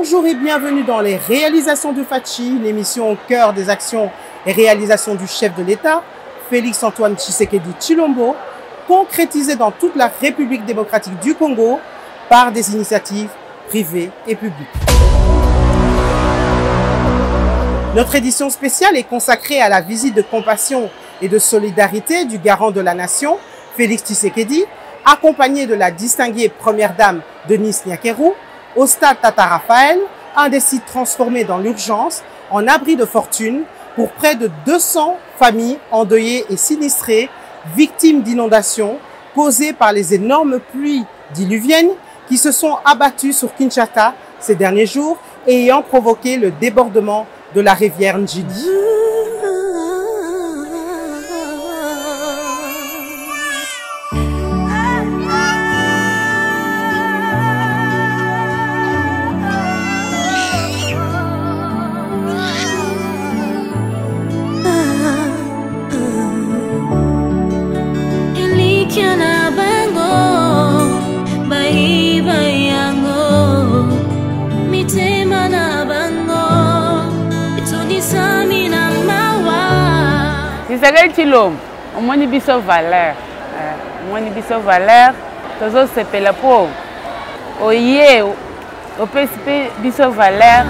Bonjour et bienvenue dans les réalisations de Fachi, une émission au cœur des actions et réalisations du chef de l'État, Félix-Antoine Tshisekedi Tshilombo, concrétisée dans toute la République démocratique du Congo par des initiatives privées et publiques. Notre édition spéciale est consacrée à la visite de compassion et de solidarité du garant de la nation, Félix Tshisekedi, accompagné de la distinguée première dame Denise Nyakeru, au stade Tata Raphaël, un des sites transformés dans l'urgence en abri de fortune pour près de 200 familles endeuillées et sinistrées, victimes d'inondations causées par les énormes pluies diluviennes qui se sont abattues sur Kinshasa ces derniers jours et ayant provoqué le débordement de la rivière Njidi. Tshisekedi Tshilombo, omoni biso valeur, tozo sepela po oye opesi pe biso valeur.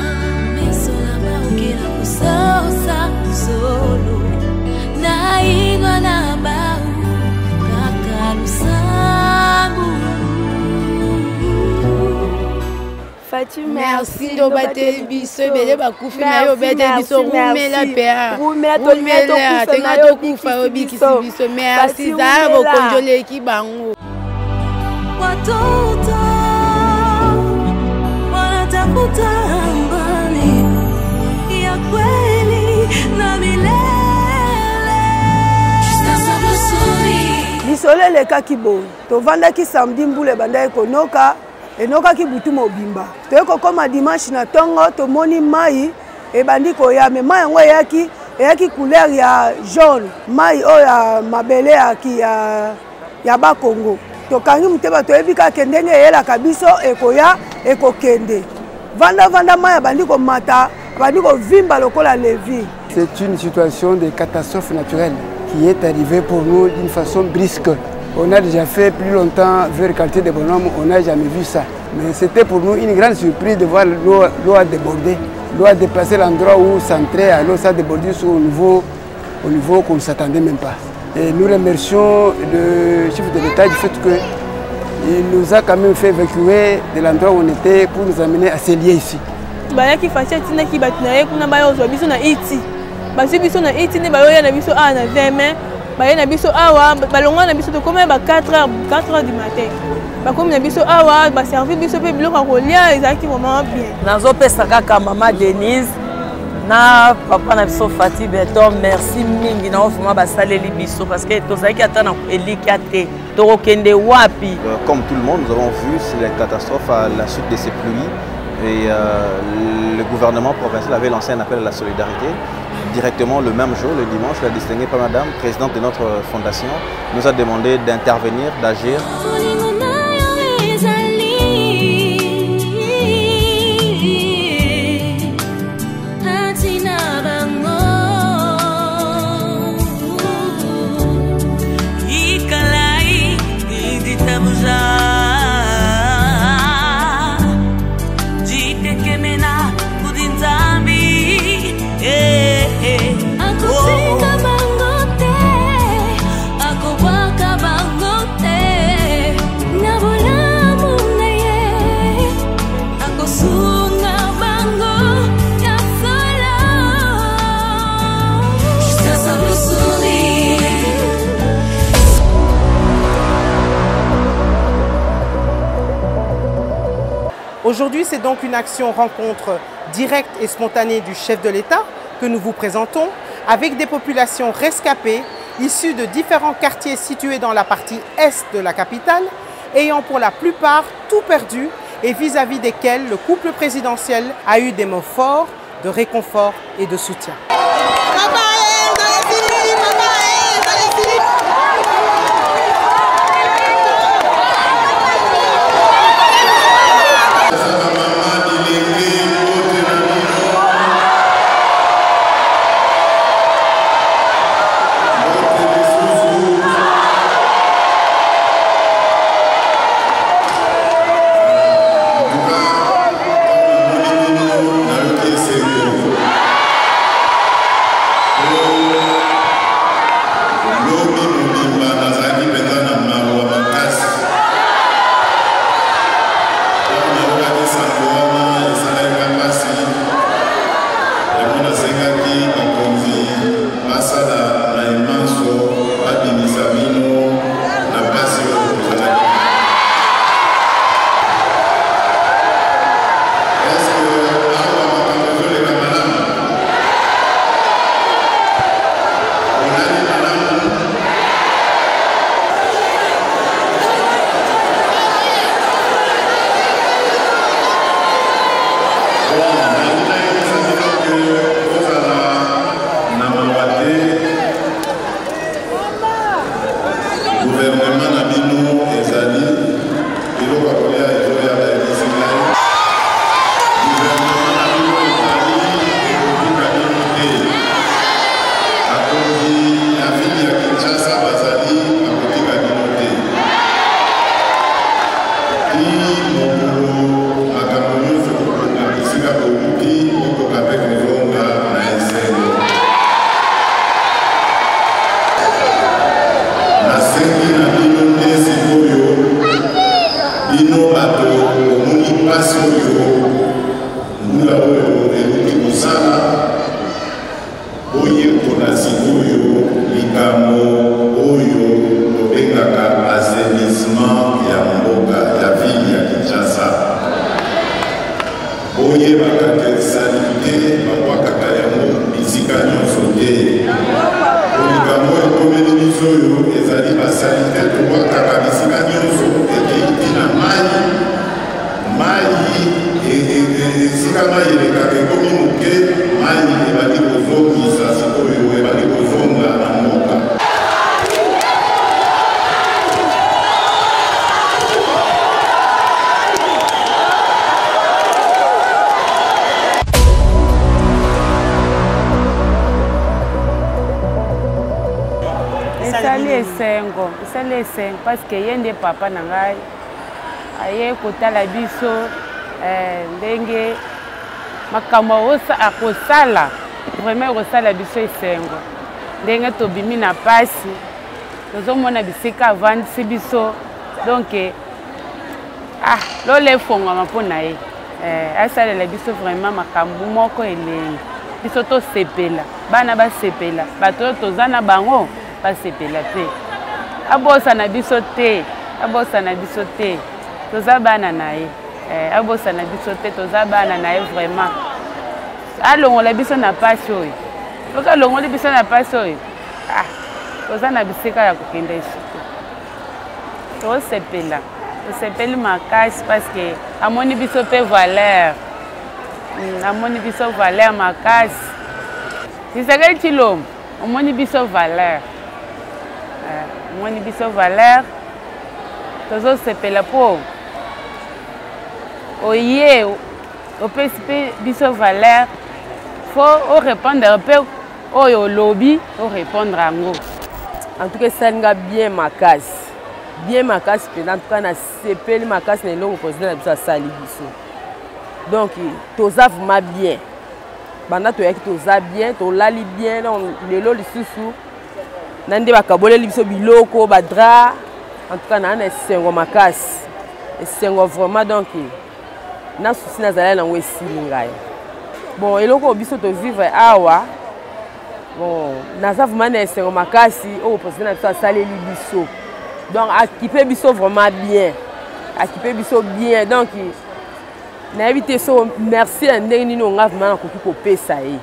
Merci de battre biso bele bakufi na yo bete biso rumela pea rumela tenga to kufa obikisi biso merci za bokonjole ki bango watoto wanatafuta amani ya kweli na milele biso lele kakibo to vanda ki samedi mbule banda ekonoka enoka ki butu mobimba toyeko koma dimanche na tongo tomoni mai ebandi koya me mai yango eyaki couleur ya jaune mai oyo mabele ya bakongo tokangi muteba toyebi kaka ndenge eyelaka biso ekoya ekokende vanda mai abandi komata abandi kovimba lokola levi. C'est une situation de catastrophe naturelle qui est arrivée pour nous d'une façon brusque. On a déjà fait plus longtemps vers le quartier de Bonhomme, on n'a jamais vu ça. Mais c'était pour nous une grande surprise de voir l'eau a débordé. L'eau a déplacé l'endroit où s'entrait, l'eau s'est débordée au niveau qu'on ne s'attendait même pas. Et nous remercions le chef de l'État du fait qu'il nous a quand même fait évacuer de l'endroit où on était pour nous amener à ces lieux ici. Baye na biso awa balonga na biso to comme ba 4h du matin ba comme na biso awa ba servir biso pe biloko kolia ezaki vraiment bien nazo pesa kaka mama Denise na papa na biso Fati Beton merci mingi na ofuma ba saleli biso parce que tozaki atana elikate to kende wapi. Comme tout le monde, nous avons vu les catastrophes à la suite de ces pluies et le gouvernement provincial avait lancé un appel à la solidarité. Directement le même jour, le dimanche, la distinguée Première Dame, présidente de notre fondation, nous a demandé d'intervenir, d'agir. Aujourd'hui, c'est donc une action rencontre directe et spontanée du chef de l'État que nous vous présentons avec des populations rescapées issues de différents quartiers situés dans la partie est de la capitale, ayant pour la plupart tout perdu et vis-à-vis desquels le couple présidentiel a eu des mots forts de réconfort et de soutien. ebandi kozongisa sikoyo ebandi kozonga na mboka. Esali esengo parce que yende papa na ngai aye kotala biso ndenge makambo akosala vraiment ekosala biso esengo ndenge tobimi na pasi tozomona bisika avandisi biso donc lolo efongwama mpo na ye asalela biso vraiment makambo moko elengi biso tosepela bana basepela bato oyo toza na bango basepela te abosana biso te toza bana na ye abosana biso te toza bana na ye vraiment alongola biso na pasi oyo soki alongoli biso na pasi oyo toza na bisika ya kokende esiko tosepeli makasi parce que amoni biso mpe valeur makasi Tshisekedi Tshilombo omoni biso valeur tozosepela mpo oye opesi mpe biso valeur fo orépondre mpe oyo olobi orépondre yango. En tout cas esalinga bien makasi mpenza en tout cas nasepeli makasi na eloko président na biso asali biso donc toza vraiment bien banda toyaki toza bien tolali bien lelo lisusu na nde bakaboleli biso biloko badra en tout cas na esengo makasi esengo vraiment donc na susi nazalaki nango esili ngai bon eloko biso tovivre awa bon naza vraiment na esengo makasi oyo président na biso asaleli biso donc akipe biso vraiment bien donc nayebi te so merci ya ndenge nini onga vraiment nakoki kopesa ye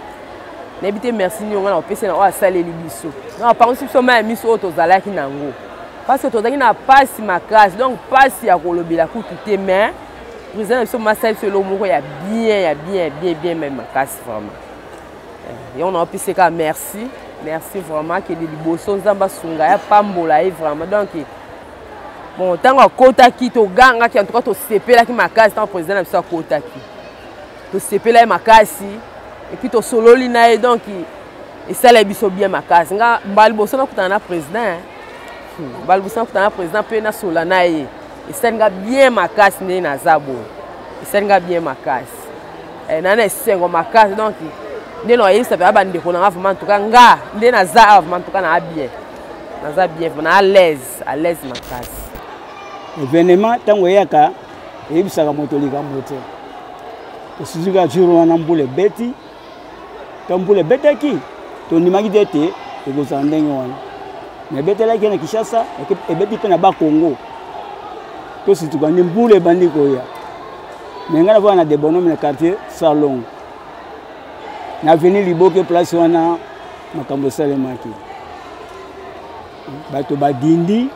nayebi te merci nini onga na kopesa na oyo asaleli biso donc apangisi biso ma ya miso oyo tozalaki nango parce que tozalaki na pasi makasi donc pasi ya kolobela kutu te mais président na biso masali biso eloko moko ya bien même makasi vraiment ye on apesi ka merci vraiment ke de liboso nzambe asunga ya pambola ye vraiment donc bon ntango akotaki togangaki en tout cas tosepelaki makasi ntango président na biso akotaki tosepela ye makasi epuis tosololi na ye donc esala biso bien makasi nga mbala liboso nakutana na président mpe nasola na ye esalinga bien makasi ndenge naza boye esalinga bien makasi nana esengo makasi donc nde na oyebisa mpe abandeko nanga vraiment en tout cas nga nde naza awa vraiment en tout cas naza bien na à l'aise makasi. Événement ntango eyaka eyebisaka moto likambo te tosuzuka jour wana mbula ebeti to mbula ebetaki tondimaki te ete ekozala ndenge wana me ebetelaki na Kinshasa ebeti mpe na bakongo tosituka ndi mbula ebandi koya me ngai navaka na debonome na quartier Salongo na avenue Liboke place wana makambo esalemaki bato badindi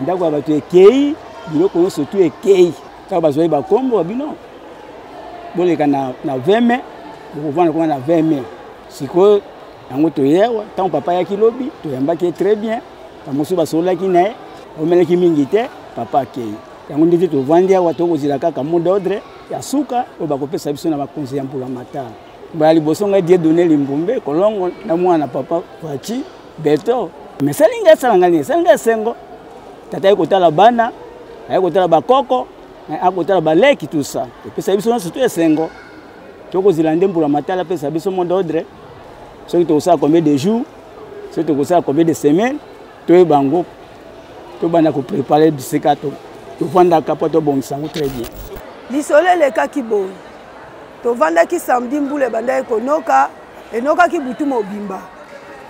ndako ya bato ekei biloko nyonso tu ekei kaka bazwaki bakombo babino boleka na 20 mai bokovanda koma na 20 mai sikoyo yango toyewa ntango papa yaki lobi toyambaki ye très bien bamosusu basololaki na ye omelaki mingi te papa akei yango ndeti tovandi awa tokozela kaka mot d'ordre ya suka oyo bakopesa biso na bakonzi ya mbula matala mbala liboso ngai die donne limbumbe kolongo na mwana papa Fachi Beto mais salinga esalanga nini salinga esengo tata ye kotala bana aye kotala bakoko aye kotala baleki tout ça epesa biso nyonso to esengo tokozela nde mbula matala apesa biso mot d'ordre soki tokosala combien de jours soki tokosala combien de semaines toyeba yango tobanda koprépare bisika tovandaka mpo tobongisa yango très bien lisolo elekaki boye tovandaki samedi mbula ebanda enokaki butu mobimba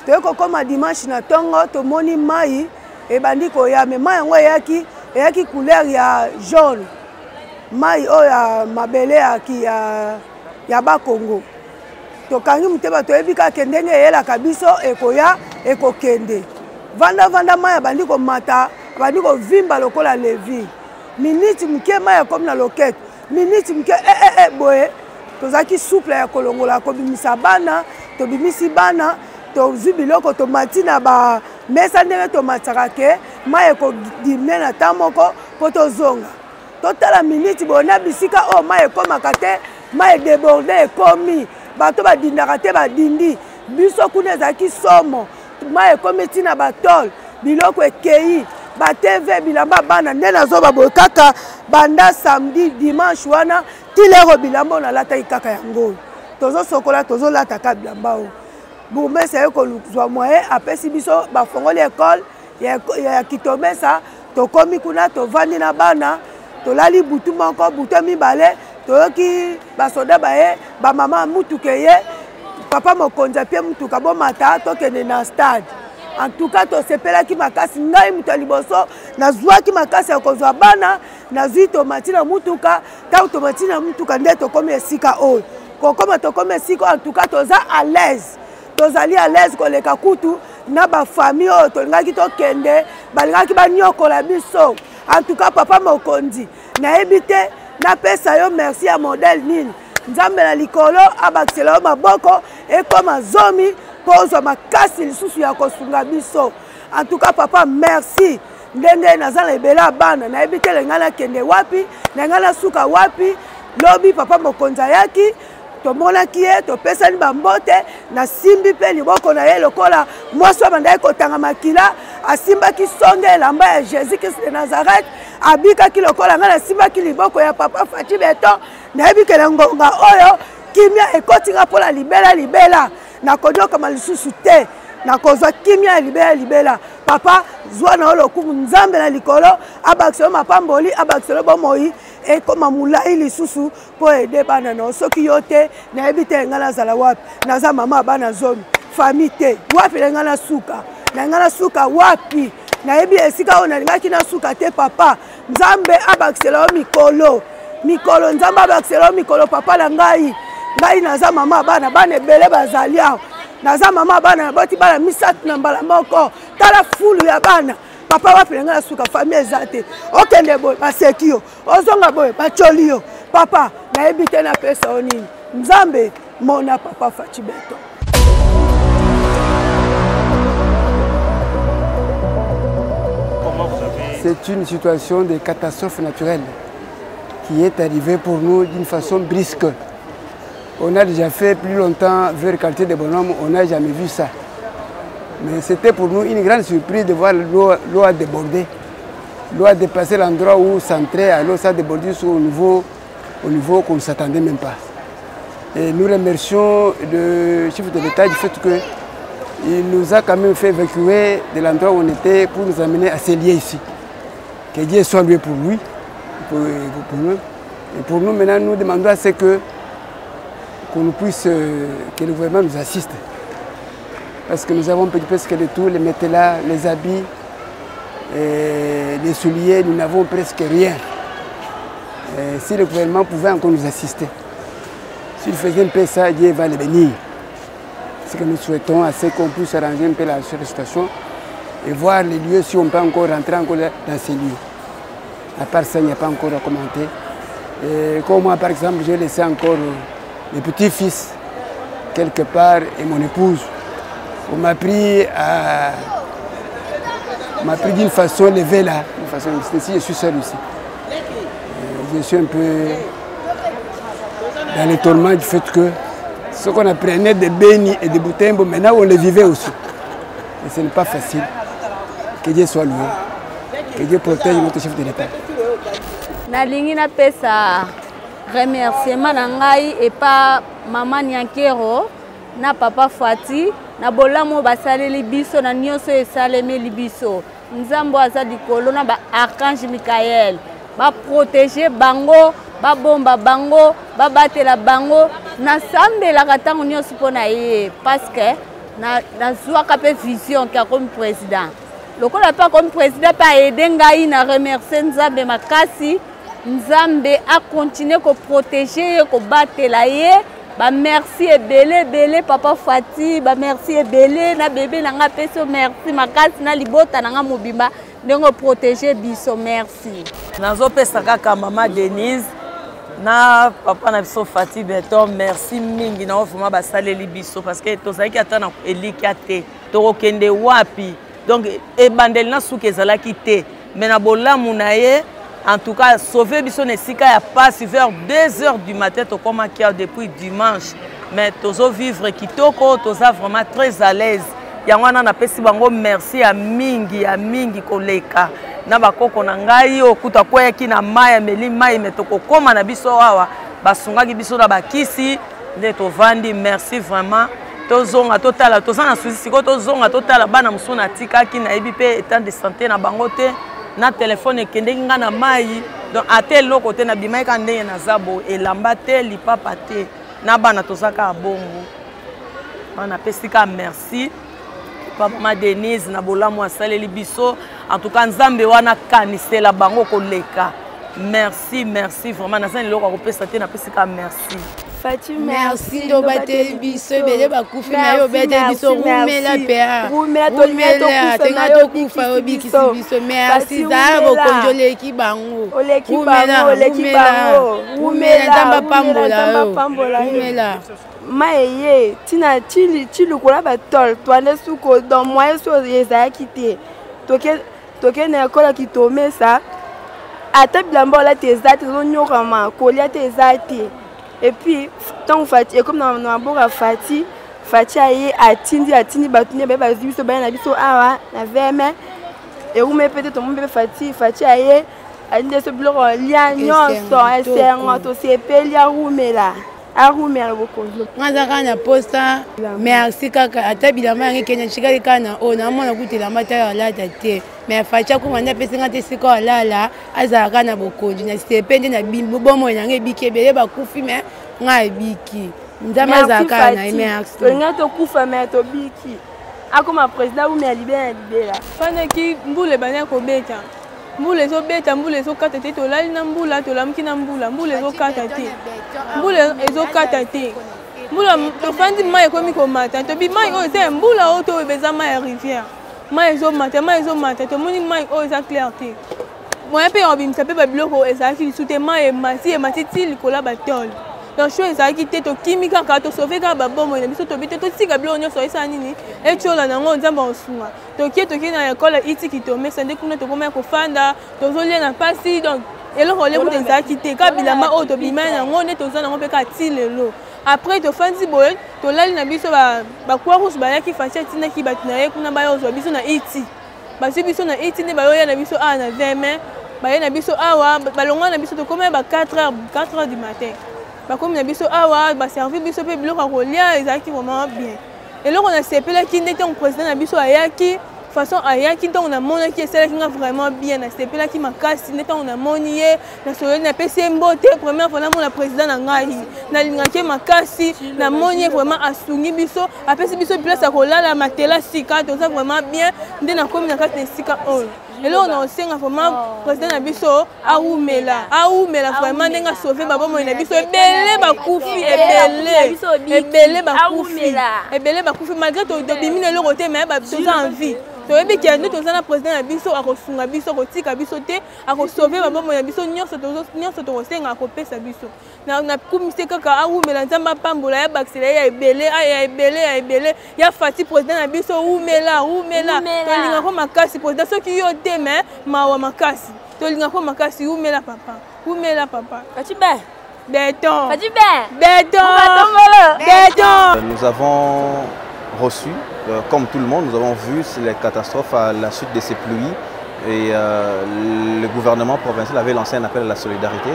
toye kokoma dimanche na ntongo tomoni mai ebandi koya me mai yango eyaki couleur ya jaune mai oyo ya mabele ya bakongo tokangi muteba toyebi kaka ndenge eyelaka biso ekoya ekokende vanda mai abandi komata abandi kovimba lokola levi miniti moke mai ekomi na lokete miniti moke boye tozalaki souple ya kolongola kobimisa bana tobimisi bana tozwi biloko tomati na bamesa ndenge tomataka ke mai ekodimne na ntan moko mpo tozonga totala miniti bona bisika oyo mai ekomaka te mai edeborde ekomi bato badindaka te badindi biso kuna ezalaki somo mai ekomi ntina batole biloko ekei batv bilamba bana nde nazoba boye kaka banda samedi dimanche wana tilero bilamba oyo nalataki kaka yango tozosokola tozolataka bilamba oyo bourgmestre aye koluzwa moye apesi biso bafongoli ekole ya Kitomesa tokomi kuna tovandi na bana tolali butu moko butu mibale toyoki basoda baye bamama mutuka ye papa mokonzi apie mutuka bomata tokende na stade en tout cas tosepelaki makasi ngai mutu ya liboso nazwaki makasi ya kozwa bana nazwi tomati na mutuka ntango tomati na mutuka nde tokomi esika oyo kokoma tokomi esika oyo en tout cas toza à l'aise tozali à l'aise koleka kutu na bafamille oyo tolingaki tokende balingaki banyokola biso en tout cas papa mokonzi nayebi te napesa yo merci ya modèle nini nzambe na likolo abakisela yo maboko ekoma zomi mpo ozwa makasi lisusu ya kosunga biso en tout cas papa merci ndenge naza na ebele ya bana nayebi te lengai nakende wapi lengai nasuka wapi lobi papa mokonzi ayaki tomonaki ye topesani bambote nasimbi mpe liboko na ye lokola mwasi oyo bandaki kotanga makila asimbaki songe elamba ya jésus christ de nazareth abikaki lokola ngai nasimbaki liboko ya papa Fachi Beton nayebikela ngonga oyo kimia ekotinga mpona libela nakodokama lisusu te nakozwa kimia ya libela papa zwa na yo lokumu nzambe na likolo abakiselo mapamboli abakiselo bomoi ekoma mulai lisusu mpo ede bana na soki yo te nayebi te ngai nazala wapi naza mama bana zomi famille te wapi na ngai nasuka wapi nayebi esika oyo nalingaki nasuka te papa nzambe abakisela yo mikolo nzambe abakisela yo mikolo papa na ngai naza mama bana ebele bazali aho naza mama bana naboti bana misatu na mbala moko tala fulu ya bana papa wapi na ngai nasuka famille eza te okende boye baseki yo ozonga boye bacoli yo papa nayebi te napesa yo nini nzambe mona papa Fachi Beton. C'est une situation de catastrophe naturelle qui est arrivée pour nous d'une façon brusque. On a déjà fait plus longtemps vers le quartier des bonhommes, on n'a jamais vu ça. Mais c'était pour nous une grande surprise de voir l'eau a débordé. L'eau a dépassé l'endroit où s'entrait, l'eau a débordé au niveau qu'on ne s'attendait même pas. Et nous remercions le chef de l'État du fait qu'il nous a quand même fait évacuer de l'endroit où on était pour nous amener à ces lieux ici. Que Dieu soit loué pour lui, pour nous. Et pour nous, maintenant, nous demandons à ce que nous puisse, que le gouvernement nous assiste. Parce que nous avons presque de tout, les matelas, les habits, les souliers, nous n'avons presque rien. Et si le gouvernement pouvait encore nous assister, s'il faisait un peu ça, Dieu va le bénir. Ce que nous souhaitons, c'est qu'on puisse arranger un peu la situation et voir les lieux si on peut encore rentrer encore dans ces lieux. À part ça, il n'y a pas encore à commenter. Et comme moi, par exemple, j'ai laissé encore mes petits-fils quelque part et mon épouse. On m'a pris d'une façon levée là, ici, je suis seul ici. Je suis un peu dans l'étonnement du fait que ce qu'on apprenait de Béni et de Boutembo, maintenant on les vivait aussi. Et ce n'est pas facile. Que Dieu soit loué. Que Dieu protège notre chef de l'État. Nalingi na pesa remerciement na ngai et pas maman Nyankero na papa Fati na bolamo basaleli biso na nyonso esalemeli biso nzambo aza likolo na ba archange Michael ba protéger bango ba bomba bango ba batela bango na sambela katango nyonso pona ye parce que na zwaka pe vision ka comme président lokola pas comme président pas aider ngai na remercier nzambe makasi nzambe a continuer ko protéger ko batela ye ba merci ebele papa Fati ba merci ebele na bébé na nga peso merci makasi na libota na nga mobimba ndenge protéger biso merci nazo pesa kaka mama Denise na papa na biso Fati Beton merci mingi na vraiment basaleli biso parce que tozalaki ata na elikia te tokokende wapi donc ebandeli na suki ezalaki te mais na bolamu na ye en tout cas sauver biso na esika ya passe vers 2h du matin tokomaki depuis dimanche mais tozo vivre kitoko toza vraiment très à l'aise yango wana napesi bango merci ya mingi koleka na bakoko na ngai okuta koyaki na mai ameli mai metokokoma na biso awa basungaki biso na bakisi nde tovandi merci vraiment tozonga totala toza na susi siko tozonga totala bana mosusu natikaki nayebi mpe état de santé na bango te na telefone ekendeki nga na mai donc ate eloko te nabimaki ka ndenge naza boye elamba te lipapa te na bana tozaka bongo wana pesika merci Papa Denise na bolamu asaleli biso en tout cas nzambe wana kanisela bango koleka merci vraiment nazali loko kopesa te na pesika merci Fati merci to bateli biso ebele bakufi na yo beteli biso rumela pea rumela tenga to kufa obikisi biso merci za bokonjoleki bango rumela nzamba pambola rumela maye tina chilukola batol twande suko dans moyen so ezalaki te toke na ekola kitomesa ata bilamba ola te eza te tozonyokama kolia te eza te et puis tant Fati et comme na mboka Fati aye atindi batuni ba bazwi biso bana na biso awa na veme et ou me peut-être tout monde Fati aye alinde so biloko lia nyonso esengo to sepeli arumela bokonzo ngazaka na posta merci kaka ata bilamba yangi kenya chikali kana ona mona kutela mata ya lata te mais Fati ko ngana pesinga te siko alala azaka na bokonzo na sepende na bomo yangi bikebele bakufi mais ngai biki ndama zaka na merci ngato kufa mais to biki akoma président ou mais libéra pana ki mbule banya ko beta mbule zo beta mbule zo kata te to lali na mbula to lamki na mbule zo kata te mbule ezo kata te mbula to fandi mai ko mi ko mata to bi mai o se mbula o to beza mai rivière mai zo mata to moni mai o za clair te moi pe obim ça peut ba biloko ezaki sute mai mati ti likola batol donc chose ezaki te to kimika ka to sauver ka babomo na biso to bite to tika bilo nyonso esa nini e chola nango nzamba osunga to ki na école itiki to mesa nde kuna to koma ko fanda to zolia na pasi donc eloko le kuta ezaki te ka bilama o to bimana nango nde to zana ngo pe ka tilelo après to fandi boy to lali na biso ba kwa rouge ba yaki fatia tina ki batina ye kuna ba yo zo biso na iti basi biso na iti ne ba yo na biso a na 20 ba na biso awa balonga na biso to koma ba 4h du matin comme na biso awa ba servir biso pe biloko kolia ezaki vraiment bien eloko na sepela ki ndete on président na biso ayaki façon ayaki donc na mona ki esela kinga vraiment bien na sepela ki makasi ndete on na moniye na solo na pese mbote première fois na mona président na ngai na lingaki makasi na moniye vraiment asungi biso apesi biso place ya kolala matela sika to ça vraiment bien ndé na komi na kati na sika on eloko na osenga vraiment président na biso aumela vraiment ndenga sauver babomo na biso ebele bakufi ebele bakufi malgré to bimine eloko te mais toza envie toyebi ke nde toza na président na biso akosunga biso akotika biso te akosauve babomo na biso nyonso tokosenga akopesa biso na kumise kaka aumela nzambe apambola ya bakisela ya ebele ya Fati président na biso umela tolingako makasi président soki yo te mais mawa makasi tolingako makasi umela papa Fati Beton. Nous avons reçu, comme tout le monde, nous avons vu les catastrophes à la suite de ces pluies et le gouvernement provincial avait lancé un appel à la solidarité.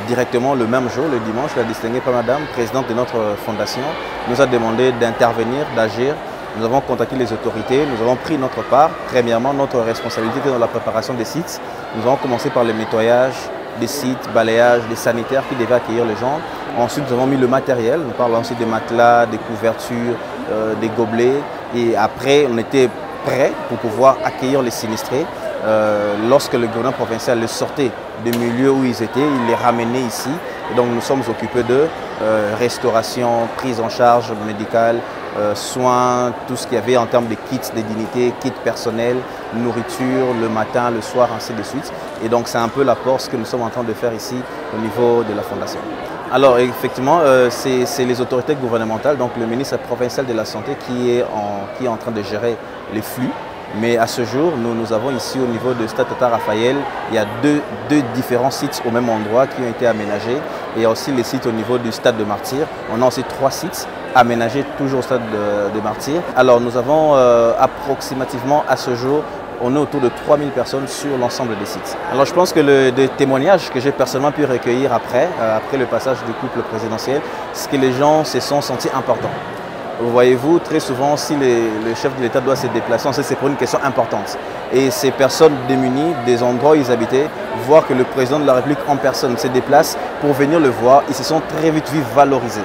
Directement le même jour, le dimanche, la distinguée Première Dame, présidente de notre fondation, nous a demandé d'intervenir, d'agir. Nous avons contacté les autorités, nous avons pris notre part. Premièrement, notre responsabilité dans la préparation des sites. Nous avons commencé par le nettoyage des sites, balayage, des sanitaires qui devaient accueillir les gens. Ensuite, nous avons mis le matériel. Nous parlons aussi des matelas, des couvertures, des gobelets. Et après, on était prêts pour pouvoir accueillir les sinistrés. Lorsque le gouvernement provincial les sortait des milieux où ils étaient, il les ramenait ici. Et donc nous sommes occupés de restauration, prise en charge médicale soins, tout ce qu'il y avait en termes de kits de dignité, kits personnels, nourriture, le matin, le soir, ainsi de suite. Et donc c'est un peu l'apport que nous sommes en train de faire ici au niveau de la Fondation. Alors effectivement, c'est les autorités gouvernementales, donc le ministre provincial de la Santé qui est en train de gérer les flux. Mais à ce jour, nous avons ici au niveau de Stade Tata Raphaël, il y a deux différents sites au même endroit qui ont été aménagés. Et il y a aussi les sites au niveau du Stade de Martyrs. On a aussi 3 sites aménagés toujours au Stade de Martyrs. Alors nous avons approximativement à ce jour, on est autour de 3000 personnes sur l'ensemble des sites. Alors je pense que les témoignages que j'ai personnellement pu recueillir après le passage du couple présidentiel, c'est que les gens se sont sentis importants. Vous voyez-vous, très souvent, si le chef de l'État doit se déplacer, on sait que c'est pour une question importante. Et ces personnes démunies, des endroits où ils habitaient, voir que le président de la République en personne se déplace pour venir le voir, ils se sont très vite vus valorisés.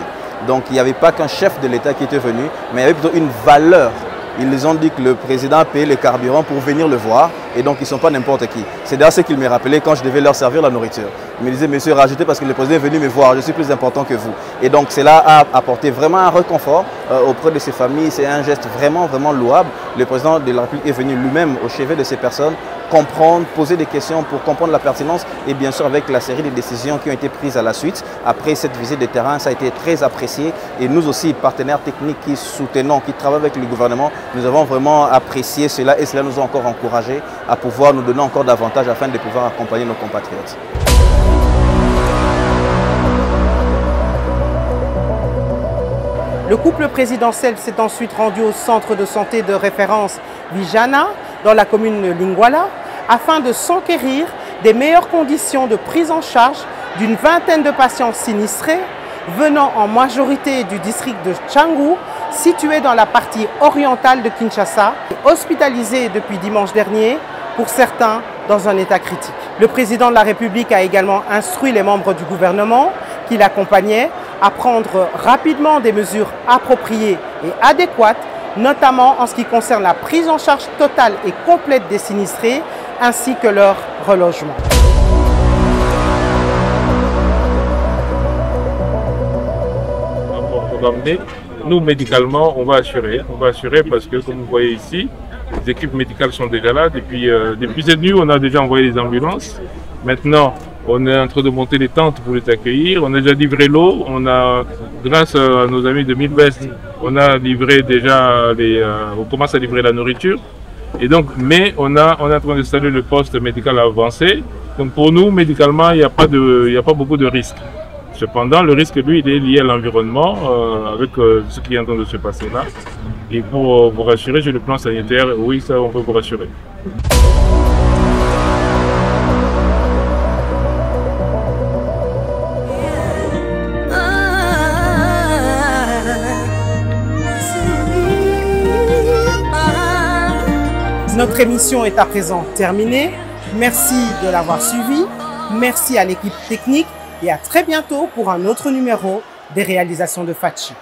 Donc il n'y avait pas qu'un chef de l'État qui était venu, mais il y avait plutôt une valeur. Ils ont dit que le président a payé le carburant pour venir le voir et donc ils ne sont pas n'importe qui. C'est d'ailleurs ce qu'il me rappelait quand je devais leur servir la nourriture. Il me disait, monsieur, rajoutez parce que le président est venu me voir, je suis plus important que vous. Et donc cela a apporté vraiment un réconfort auprès de ces familles. C'est un geste vraiment, vraiment louable. Le président de la République est venu lui-même au chevet de ces personnes, comprendre, poser des questions pour comprendre la pertinence et bien sûr avec la série de décisions qui ont été prises à la suite. Après cette visite de terrain, ça a été très apprécié et nous aussi, partenaires techniques qui soutenons, qui travaillent avec le gouvernement, nous avons vraiment apprécié cela et cela nous a encore encouragés à pouvoir nous donner encore davantage afin de pouvoir accompagner nos compatriotes. Le couple présidentiel s'est ensuite rendu au centre de santé de référence Vijana, dans la commune de Lingwala, afin de s'enquérir des meilleures conditions de prise en charge d'une vingtaine de patients sinistrés, venant en majorité du district de Tchangu, situé dans la partie orientale de Kinshasa, hospitalisés depuis dimanche dernier, pour certains dans un état critique. Le président de la République a également instruit les membres du gouvernement qui l'accompagnaient à prendre rapidement des mesures appropriées et adéquates, notamment en ce qui concerne la prise en charge totale et complète des sinistrés, ainsi que leur relogement. Nous, médicalement, on va assurer parce que, comme vous voyez ici, les équipes médicales sont déjà là. Depuis cette nuit, on a déjà envoyé les ambulances. Maintenant, on est en train de monter les tentes pour les accueillir. On a déjà livré l'eau. On a, grâce à nos amis de Midwest, on a livré déjà on commence à livrer la nourriture. Et donc, mais on est en train d'installer le poste médical avancé. Donc pour nous, médicalement, il n'y a pas beaucoup de risques. Cependant, le risque, lui, il est lié à l'environnement, avec ce qui est en train de se passer là. Et pour vous rassurer sur le plan sanitaire, oui, ça, on peut vous rassurer. Notre émission est à présent terminée. Merci de l'avoir suivi. Merci à l'équipe technique et à très bientôt pour un autre numéro des réalisations de Fatchi.